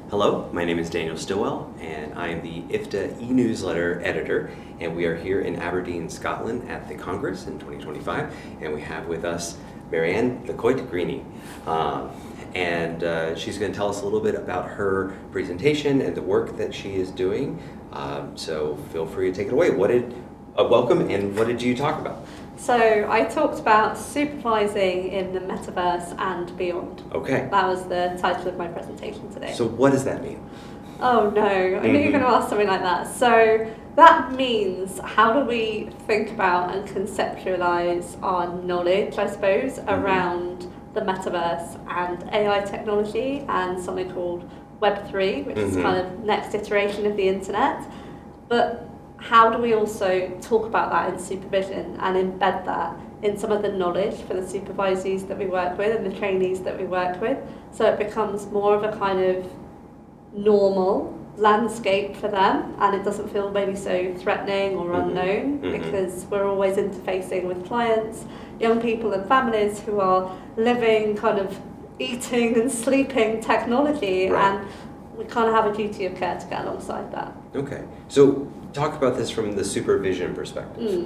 Hello, my name is Daniel Stillwell, and I am the IFTA e-newsletter editor, and we are here in Aberdeen, Scotland at the Congress in 2025, and we have with us Marianne Le Coyte Greeny. She's going to tell us a little bit about her presentation and the work that she is doing, so feel free to take it away. Welcome, and what did you talk about? So I talked about supervising in the metaverse and beyond. Okay. That was the title of my presentation today. So what does that mean? Oh no, I knew you were going to ask something like that. So that means, how do we think about and conceptualize our knowledge, I suppose, around the metaverse and AI technology and something called Web3, which is kind of next iteration of the internet. But how do we also talk about that in supervision and embed that in some of the knowledge for the supervisees that we work with and the trainees that we work with, so it becomes more of a kind of normal landscape for them and it doesn't feel maybe so threatening or unknown, because we're always interfacing with clients, young people and families who are living, kind of eating and sleeping technology, right. And we kind of have a duty of care to get alongside that. Okay, so talk about this from the supervision perspective.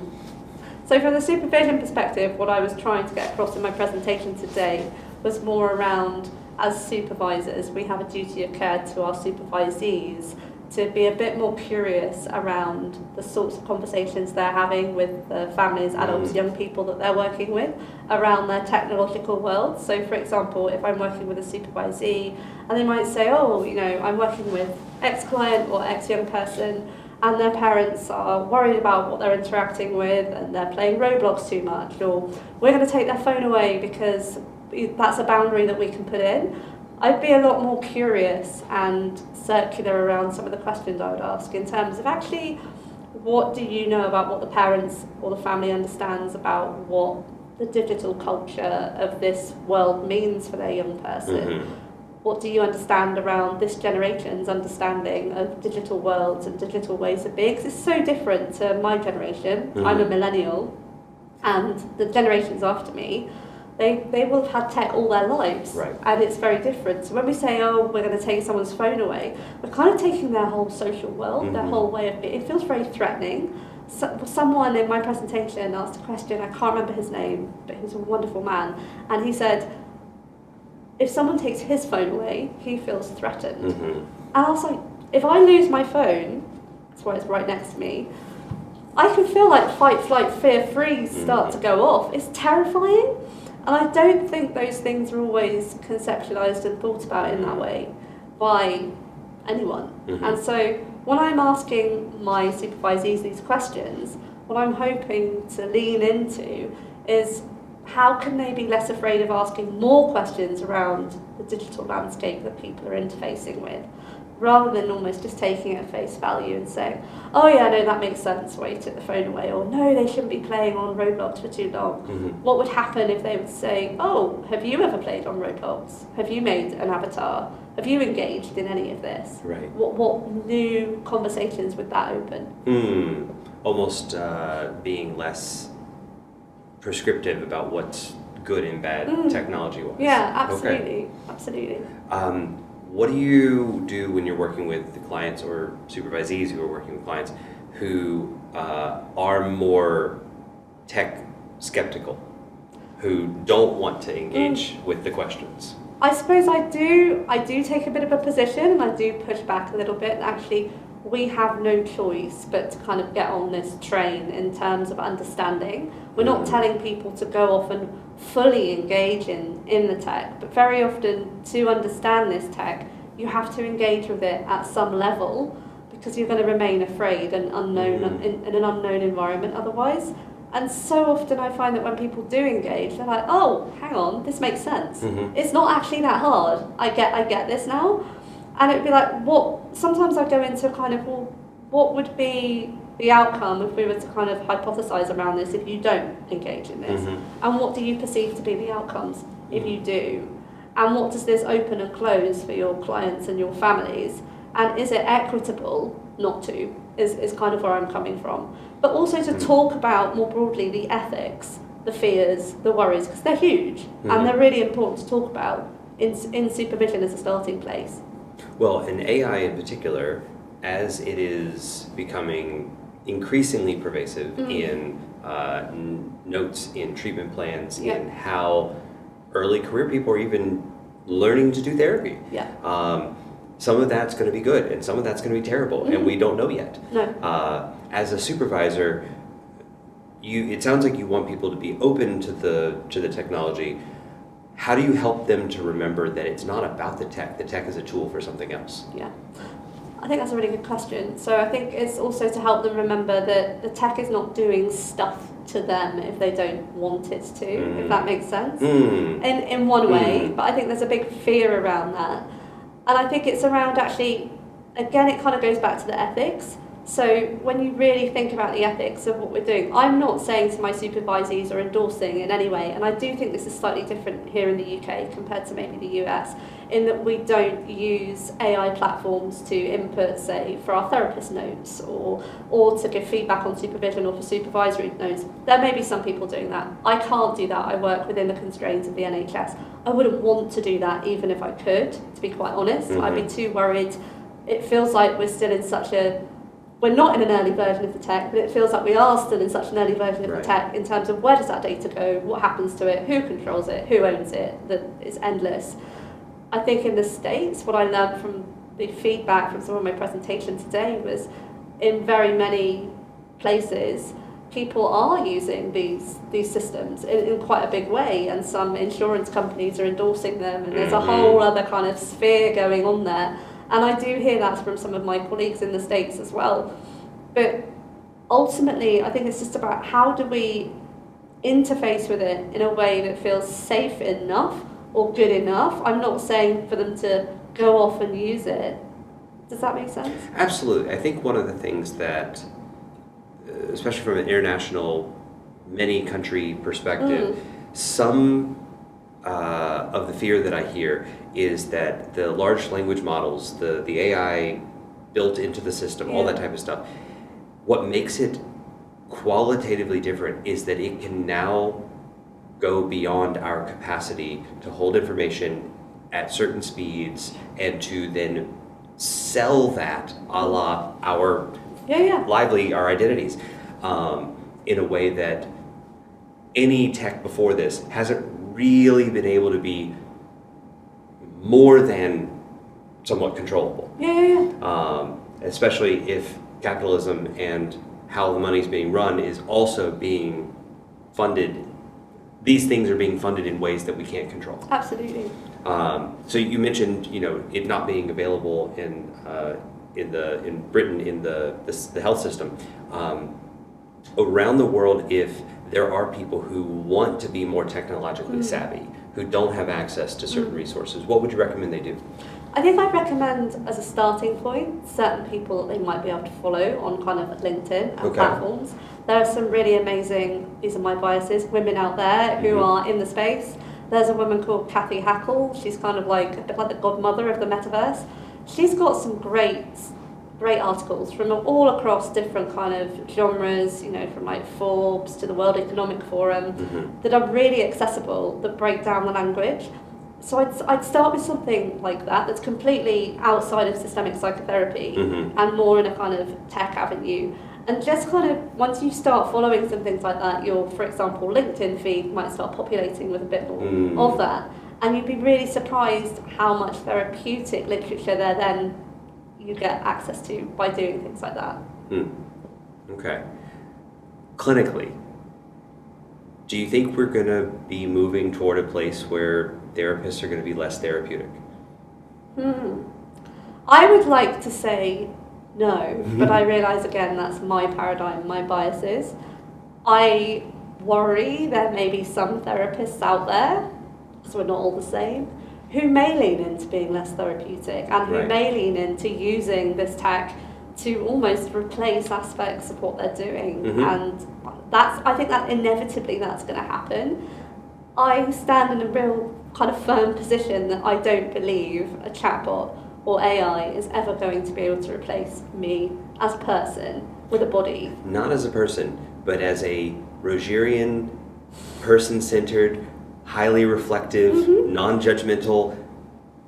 So from the supervision perspective, what I was trying to get across in my presentation today was more around, as supervisors, we have a duty of care to our supervisees to be a bit more curious around the sorts of conversations they're having with the families, adults, young people that they're working with around their technological world. So for example, if I'm working with a supervisee and they might say, oh, you know, I'm working with X client or X young person and their parents are worried about what they're interacting with and they're playing Roblox too much, or we're going to take their phone away because that's a boundary that we can put in. I'd be a lot more curious and circular around some of the questions I would ask in terms of, actually, what do you know about what the parents or the family understands about what the digital culture of this world means for their young person? What do you understand around this generation's understanding of digital worlds and digital ways of being? 'Cause it's so different to my generation. I'm a millennial, and the generations after me, they will have had tech all their lives, right. And it's very different. So when we say, oh, we're going to take someone's phone away, we're kind of taking their whole social world, their whole way of being. It feels very threatening. So, someone in my presentation asked a question, I can't remember his name, but he's a wonderful man, and he said, if someone takes his phone away, he feels threatened. And I was like, if I lose my phone, that's why it's right next to me, I can feel like fight, flight, fear, freeze start to go off. It's terrifying. And I don't think those things are always conceptualised and thought about in that way by anyone. And so when I'm asking my supervisees these questions, what I'm hoping to lean into is, how can they be less afraid of asking more questions around the digital landscape that people are interfacing with, rather than almost just taking it at face value and saying, oh yeah, no, that makes sense why you took the phone away, or no, they shouldn't be playing on Roblox for too long. What would happen if they would say, oh, have you ever played on Roblox? Have you made an avatar? Have you engaged in any of this? Right. What new conversations would that open? Almost being less prescriptive about what's good and bad technology-wise. Yeah, absolutely, okay. Absolutely. What do you do when you're working with the clients or supervisees who are working with clients who are more tech skeptical, who don't want to engage with the questions? I suppose I do take a bit of a position, and I do push back a little bit. And actually, we have no choice but to kind of get on this train in terms of understanding. We're not telling people to go off and fully engage in the tech, but very often to understand this tech, you have to engage with it at some level, because you're going to remain afraid and unknown in an unknown environment otherwise. And so often I find that when people do engage, they're like, oh, hang on, this makes sense. It's not actually that hard. I get this now. And it would be like, sometimes I go into kind of, well, what would be the outcome if we were to kind of hypothesize around this if you don't engage in this? And what do you perceive to be the outcomes if you do? And what does this open and close for your clients and your families? And is it equitable not to, is kind of where I'm coming from. But also to talk about more broadly the ethics, the fears, the worries, because they're huge and they're really important to talk about in supervision as a starting place. Well, and AI in particular, as it is becoming increasingly pervasive in notes, in treatment plans, in how early career people are even learning to do therapy. Some of that's going to be good, and some of that's going to be terrible, and we don't know yet. No. As a supervisor, it sounds like you want people to be open to the technology. How do you help them to remember that it's not about the tech? The tech is a tool for something else. Yeah. I think that's a really good question. So I think it's also to help them remember that the tech is not doing stuff to them if they don't want it to, if that makes sense. In one way, but I think there's a big fear around that. And I think it's around actually, again, it kind of goes back to the ethics. So when you really think about the ethics of what we're doing, I'm not saying to my supervisees or endorsing in any way, and I do think this is slightly different here in the UK compared to maybe the US, in that we don't use AI platforms to input, say, for our therapist notes or to give feedback on supervision or for supervisory notes. There may be some people doing that. I can't do that. I work within the constraints of the NHS. I wouldn't want to do that even if I could, to be quite honest. I'd be too worried. It feels like we're still in such a... We're not in an early version of the tech, but it feels like we are still in such an early version of the tech in terms of where does that data go, what happens to it, who controls it, who owns it, that it's endless. I think in the States, what I learned from the feedback from some of my presentation today was in very many places, people are using these systems in quite a big way, and some insurance companies are endorsing them, and there's a whole other kind of sphere going on there. And I do hear that from some of my colleagues in the States as well. But ultimately, I think it's just about how do we interface with it in a way that feels safe enough or good enough. I'm not saying for them to go off and use it. Does that make sense? Absolutely. I think one of the things that, especially from an international, many-country perspective, some of the fear that I hear is that the large language models, the AI built into the system, all that type of stuff, what makes it qualitatively different is that it can now go beyond our capacity to hold information at certain speeds and to then sell that a la our our identities in a way that any tech before this hasn't really been able to be more than somewhat controllable. Especially if capitalism and how the money's being run is also being funded. These things are being funded in ways that we can't control. Absolutely. So you mentioned, it not being available in Britain in the health system. Around the world, if there are people who want to be more technologically savvy, who don't have access to certain resources, what would you recommend they do? I think I'd recommend, as a starting point, certain people that they might be able to follow on kind of LinkedIn and platforms. There are some really amazing, these are my biases, women out there who are in the space. There's a woman called Kathy Hackle. She's kind of like a bit like the godmother of the metaverse. She's got some great articles from all across different kind of genres, from like Forbes to the World Economic Forum, that are really accessible, that break down the language. So I'd start with something like that that's completely outside of systemic psychotherapy and more in a kind of tech avenue. And just kind of, once you start following some things like that, your, for example, LinkedIn feed might start populating with a bit more of that. And you'd be really surprised how much therapeutic literature there then you get access to by doing things like that. Okay. Clinically, do you think we're going to be moving toward a place where therapists are going to be less therapeutic? I would like to say no, but I realise again that's my paradigm, my biases. I worry there may be some therapists out there, because we're not all the same, who may lean into being less therapeutic and who may lean into using this tech to almost replace aspects of what they're doing. And I think that inevitably that's going to happen. I stand in a real kind of firm position that I don't believe a chatbot or AI is ever going to be able to replace me as a person with a body. Not as a person, but as a Rogerian, person-centered, highly reflective, non-judgmental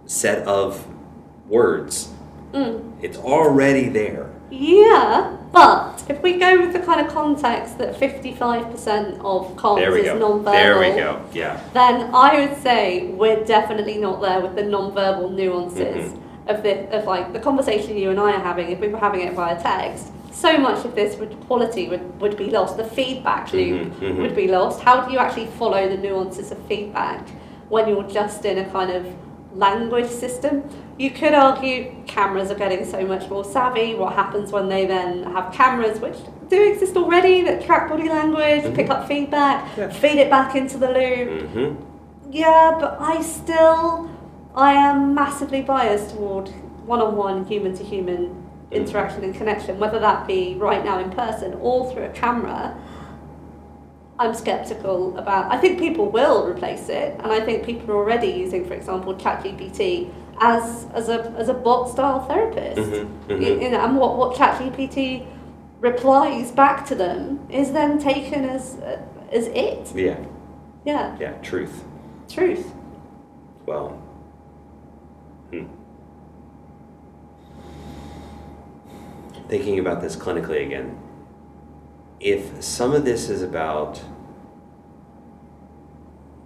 set of words. It's already there. Yeah, but if we go with the kind of context that 55% of comms is non-verbal, There we go. Yeah. then I would say we're definitely not there with the non-verbal nuances of the conversation you and I are having. If we were having it via text, so much of this quality would be lost. The feedback loop would be lost. How do you actually follow the nuances of feedback when you're just in a kind of language system? You could argue cameras are getting so much more savvy. What happens when they then have cameras which do exist already that track body language, pick up feedback, feed it back into the loop? Yeah, but I am massively biased toward one-on-one, human-to-human interaction and connection, whether that be right now in person or through a camera. I'm sceptical about. I think people will replace it, and I think people are already using, for example, ChatGPT as a bot style therapist. You know, and what ChatGPT replies back to them is then taken as it. Yeah. Truth. Well. Thinking about this clinically again. If some of this is about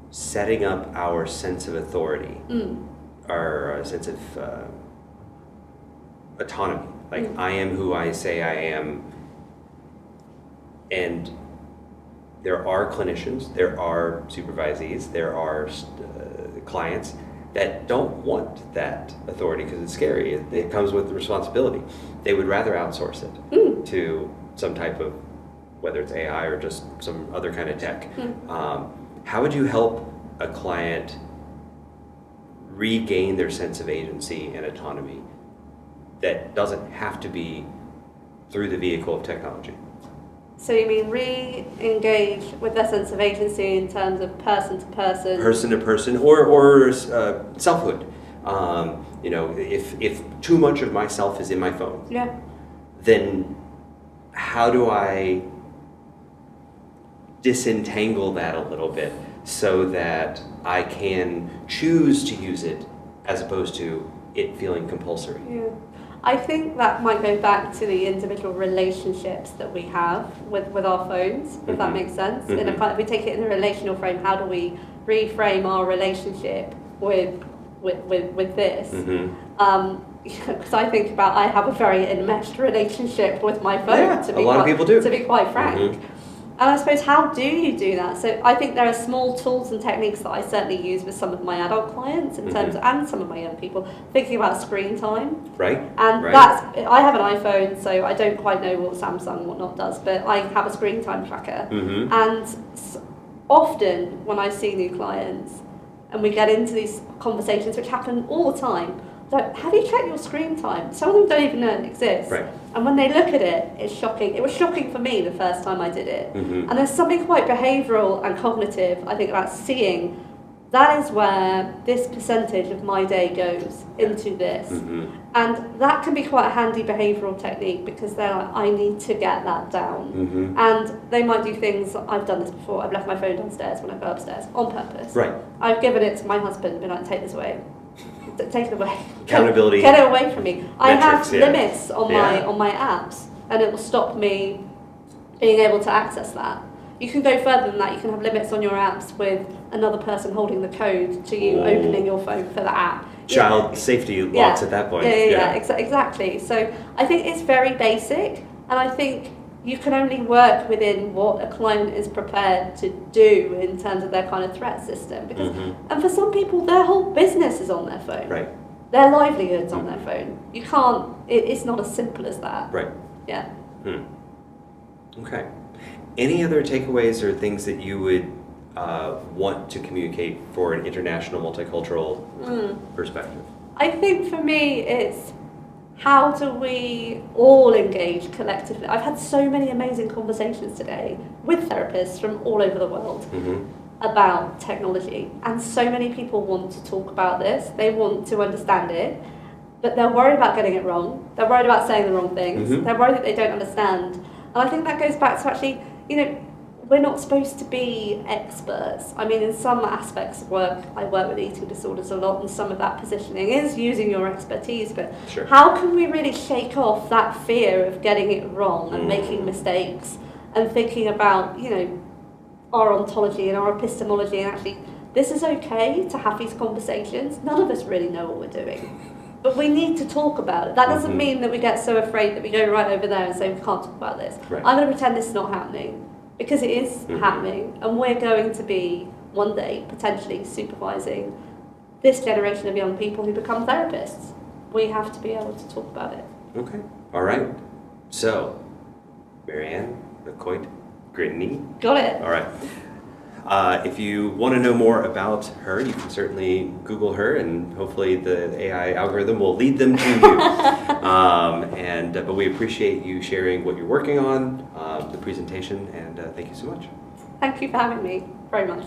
setting up our sense of authority, our sense of autonomy, like I am who I say I am, and there are clinicians, there are supervisees, there are clients that don't want that authority because it's scary. It comes with the responsibility. They would rather outsource it to some type of, whether it's AI or just some other kind of tech. How would you help a client regain their sense of agency and autonomy that doesn't have to be through the vehicle of technology? So you mean re-engage with their sense of agency in terms of person to person, or selfhood. You know, if too much of myself is in my phone, then how do I disentangle that a little bit so that I can choose to use it as opposed to it feeling compulsory? Yeah. I think that might go back to the individual relationships that we have with our phones, if that makes sense. In a kind of, we take it in a relational frame, how do we reframe our relationship with this? Because I think about, I have a very enmeshed relationship with my phone, to be quite frank. And I suppose, how do you do that? So I think there are small tools and techniques that I certainly use with some of my adult clients in terms of, and some of my young people, thinking about screen time. And that's, I have an iPhone, so I don't quite know what Samsung and whatnot does, but I have a screen time tracker. And often when I see new clients and we get into these conversations, which happen all the time, like, have you checked your screen time? Some of them don't even know it exists. And when they look at it, it's shocking. It was shocking for me the first time I did it. And there's something quite behavioural and cognitive, I think, about seeing that is where this percentage of my day goes into this. And that can be quite a handy behavioural technique, because they're like, I need to get that down. And they might do things, I've done this before, I've left my phone downstairs when I go upstairs on purpose. I've given it to my husband, been like, take this away. Take it away. Accountability. Get it away from me. I have Metrics, limits on my apps, and it will stop me being able to access that. You can go further than that. You can have limits on your apps with another person holding the code to you opening your phone for the app. Child safety locks at that point. Exactly. So I think it's very basic, and I think you can only work within what a client is prepared to do in terms of their kind of threat system. Because, and for some people, their whole business is on their phone. Their livelihood's on their phone. You can't, it's not as simple as that. Yeah. Okay. Any other takeaways or things that you would want to communicate for an international multicultural perspective? I think for me, it's how do we all engage collectively? I've had so many amazing conversations today with therapists from all over the world about technology, and so many people want to talk about this. They want to understand it, but they're worried about getting it wrong. They're worried about saying the wrong things. They're worried that they don't understand. And I think that goes back to actually, you know, we're not supposed to be experts. I mean, in some aspects of work, I work with eating disorders a lot, and some of that positioning is using your expertise, but Sure. how can we really shake off that fear of getting it wrong and making mistakes and thinking about, you know, our ontology and our epistemology, and actually, this is okay to have these conversations. None of us really know what we're doing, but we need to talk about it. That doesn't mean that we get so afraid that we go right over there and say we can't talk about this. Right. I'm going to pretend this is not happening, because it is happening, and we're going to be one day potentially supervising this generation of young people who become therapists. We have to be able to talk about it. Okay. All right. So, Marianne Le Coyte, Gritney. Got it. All right. If you want to know more about her, you can certainly Google her, and hopefully the AI algorithm will lead them to you. But we appreciate you sharing what you're working on, the presentation, and thank you so much. Thank you for having me very much.